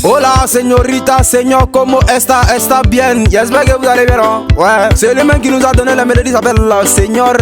Hola señorita, señor, ¿cómo está? ¿Está bien? J'espère que vous allez bien, hein? Ouais, c'est le mec qui nous a donné la mélodie, s'appelle Señor,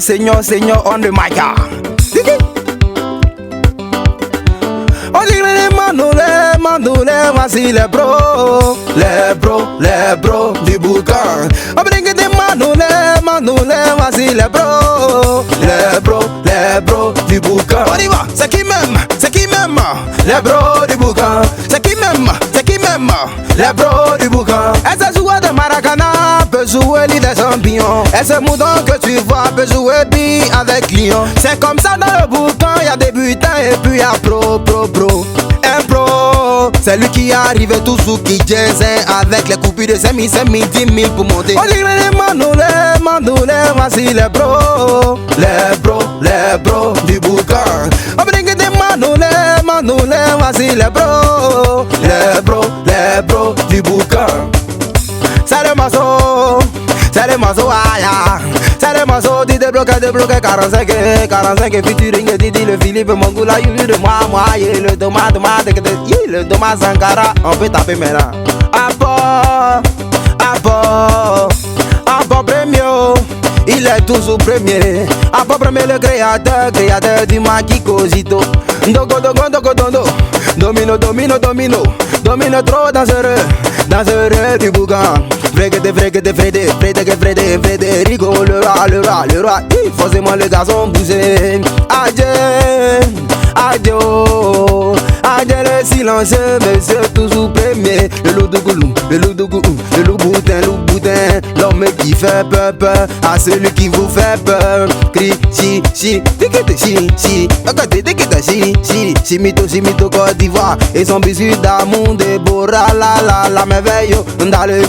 Señor, on the mic. On dirait les mandoulés, voici les bros du boucan. On brinque des mandoulés, voici les bros du boucan. On y va, c'est qui m'aime, les bros du boucan. C'est qui m'aime, les bros du boucan. Et ce joueur de Maracana peut jouer l'île des champions. Et ce mouton que tu vois peut jouer bien avec Lyon. C'est comme ça dans le boucan, y'a débutant et puis y'a pro. Un pro, c'est lui qui arrive tout sous qui jazz avec les coupures de 5 000, 10 000 pour monter. On dirait les mandoulés, voici les bros du boucan. On brinque des mandoulés, voici les bros du boucan. C'est le morceau, aïe. C'est le morceau, dit débloqué, 45 featuring, Didi, le Philippe, Mongoula, Yulu de moi, le Thomas Sankara, on peut taper maintenant. Apport premier, il est toujours premier. Apport premier, le créateur du Makiko Zito. Domino trop dangereux du boucan. Frédérico, le roi, forcément le garçon bousé. Adieu, le silencieux, monsieur toujours premier. Le loup boutin, l'homme qui fait peur à celui qui vous fait peur. Crie, si, mito, Côte d'Ivoire. Et son bisu d'amour, Déborah, la merveille. Dans le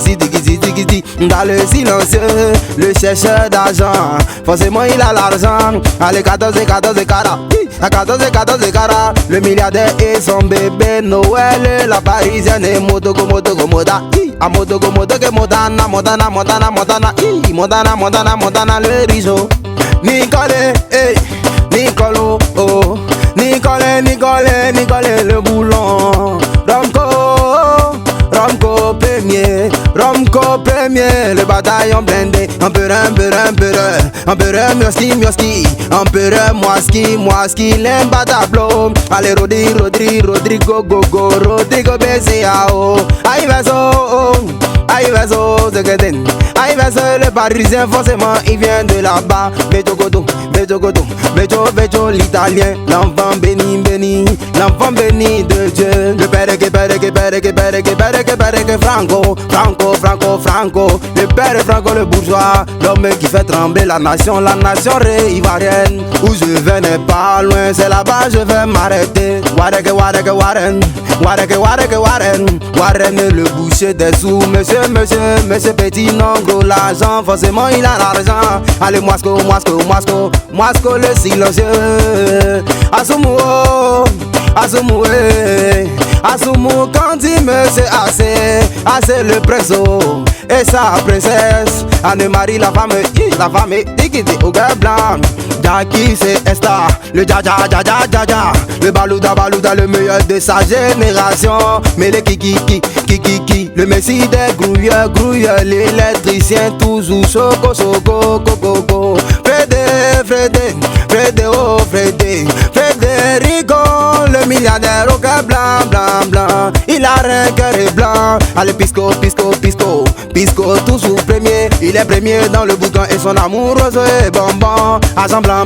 dans le silencieux, le chercheur d'argent. Forcément il a l'argent. Allez, 14 carats. À 14 carats, le milliardaire et son bébé Noël. La parisienne est moda. A modo que modana, le riso. Nicole, le boulon. Romco premier, le bataillon blindé. Empereur, mioski. Empereur, moiski, l'imbattable. Allez, Rodrigo, Rodrigo BCAO. Aïe, le parisien, forcément, il vient de là-bas. Beto, l'italien, l'enfant béni, l'enfant béni de Dieu. Le père que Franco, le père Franco, le bourgeois, l'homme qui fait trembler la nation ré-ivoirienne. Où je vais n'est pas loin, c'est là-bas je vais m'arrêter. Warren, le boucher des sous, monsieur petit, non gros l'argent, forcément il a l'argent. Allez, Moisco, le silencieux. Asumu, quand il me c'est assez le presso. Et sa princesse, Anne-Marie, la femme équitée au gars blanc. Jackie, c'est Esta, le ja, le balouda, le meilleur de sa génération. Mais le kiki, le messie des grouilleurs, l'électricien, toujours choco, coco. Frédérico, le milliardaire au cœur blanc. Il a un cœur blanc. Allez, Pisco, toujours premier. Il est premier dans le boucan et son amour rose et bonbon. Agent blanc.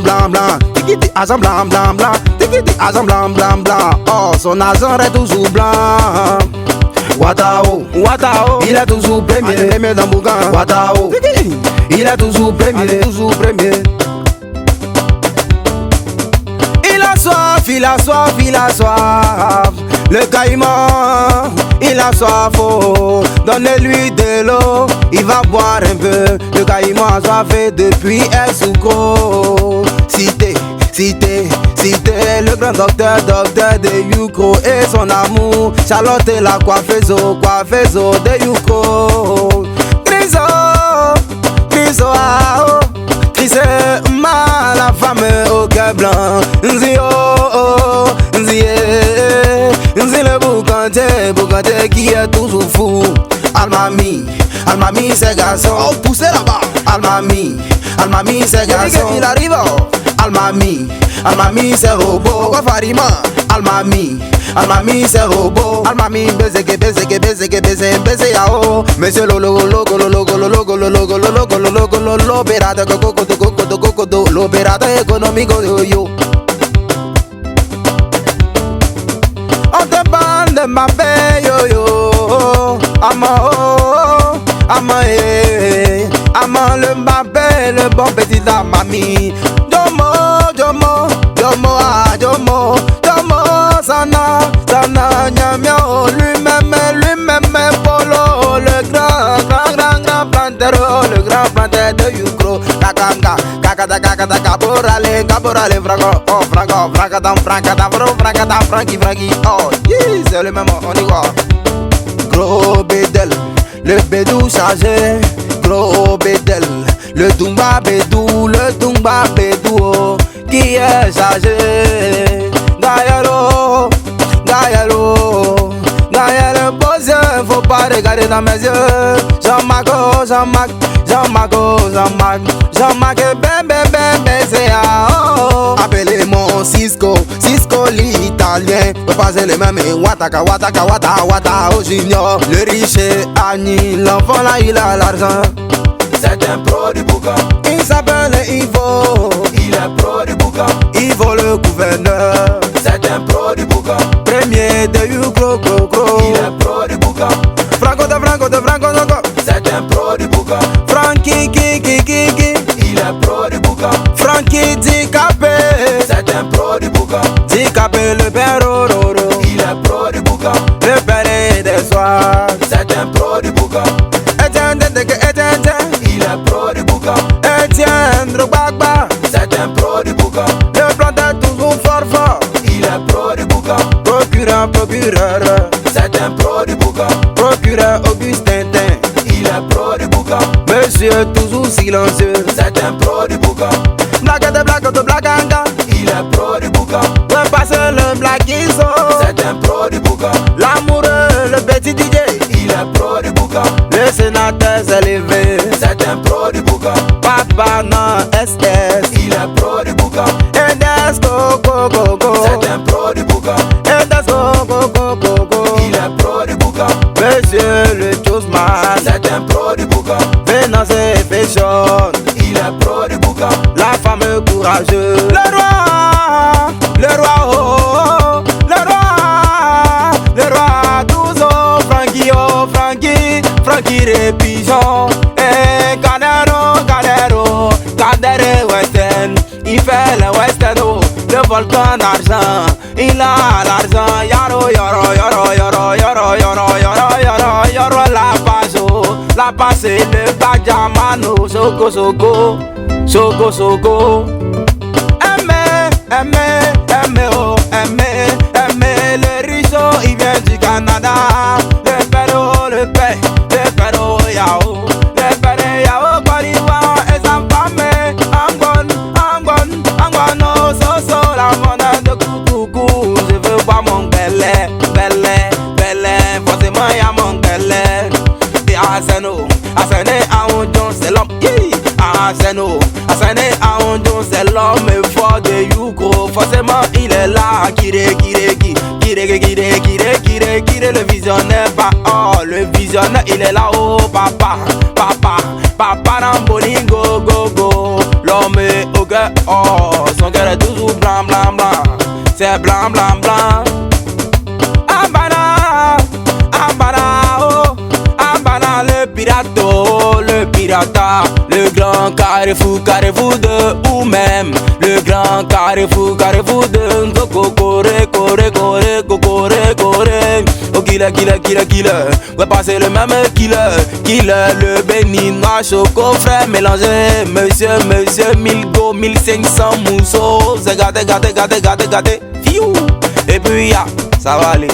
Agent blanc. Oh, son agent est toujours blanc. Watao, il est toujours premier dans le boucan. Watao, il est toujours premier. Il a soif, le caïman, il a soif, oh. Donnez-lui de l'eau, il va boire un peu. Le caïman a soif depuis Esouko. Cité, le grand docteur de Yuko et son amour. Charlotte la coiffeuse de Yuko. Criso, la femme au cœur blanc. Nzi le boucan elle m'a mis ses garçons. Oh, poussez là-bas. Elle m'a mis ses garçons. Il arrive. Elle m'a mis ses robots. Pourquoi Farima? Elle m'a mis ses robots. Elle m'a mis baiser yao. Monsieur lolo l'opérateur l'opérateur économique yo. On te parle de ma paix yo yo. Ama le Mbappé, le bon petit la mamie. Jomo, sana, nyamio, lui-même, polo, le grand plantero, le grand planteur de Yukro, la kanga, kakata, caporale, franki, oh, yeah, c'est le même, on y voit. Gros bédel, le bédou chargé, gros bédel, le Dumba bédou, oh, qui est chargé. Gaïalo, posé, faut pas regarder dans mes yeux. Jean-Marc, c'est oh. Appelez-moi Cisco l'italien. Faut passer les mêmes Wataka, oh junior. Le riche est Annie, l'enfant là il a l'argent. C'est un pro du boucan. Il s'appelle Ivo. Il est pro du boucan. Ivo le gouverneur. C'est un pro du boucan. Premier de Yukro, il est pro du boucan. Franco. C'est un pro du boucan. Frankie, il est pro du boucan. Frankie Dicapé. C'est un pro du boucan. Dicapé le père Roro. Il est pro du boucan. Le père des soirs. C'est un pro du boucan. Etienne, il est pro du boucan. Etienne Drogba. C'est un pro du boucan. Le planteur toujours fort. Il est pro du boucan. Procureur. C'est un pro du boucan. Procureur Augustin. Il est pro du boucan. Monsieur toujours silencieux. C'est un pro du boucan. Blaganga. Il est pro du boucan. On passe le blaguizo. C'est un pro du boucan. L'amoureux, le petit DJ. Il est pro du boucan. Le sénateur s'est levé. C'est un pro du boucan. Papa non SS. Il est pro du boucan. Edesco go. C'est un pro du boucan. Edesco go. Il est pro du boucan. Monsieur le Josman. C'est un pro du boucan. Venance et Fashion. Il est pro du boucan. La femme courageuse. Le roi Frankie Répigeon. Et Cadero Western. Il fait le Western, oh, le volcan d'argent. Il a l'argent. Yaro, la page, c'est le Bajamano. Soko. Aimer le richo, il vient du Canada. Le péro yao. Le péro yao, Côte d'Ivoire et sa femme. Angono, so, la monnaie de coucou. Je veux voir mon belé, forcément y'a mon belé. Et Aseno, Aonjon, c'est l'homme. Aseno, Aonjon, c'est l'homme fort de Yukro. Forcément il est là, Kire, le visionnaire, le visionnaire, il est là, oh papa, Ramboni, go. L'homme est au cœur, oh, son cœur est toujours blanc, c'est blanc. Le pirata, le grand carrefour de ou même le grand carrefour de Ngoko, coré. Oh killer, ouais passer le même killer, le béninois choco frère mélangé, monsieur 1000 go, 1500 mousseaux, c'est gâté, fiou, et puis ça va aller.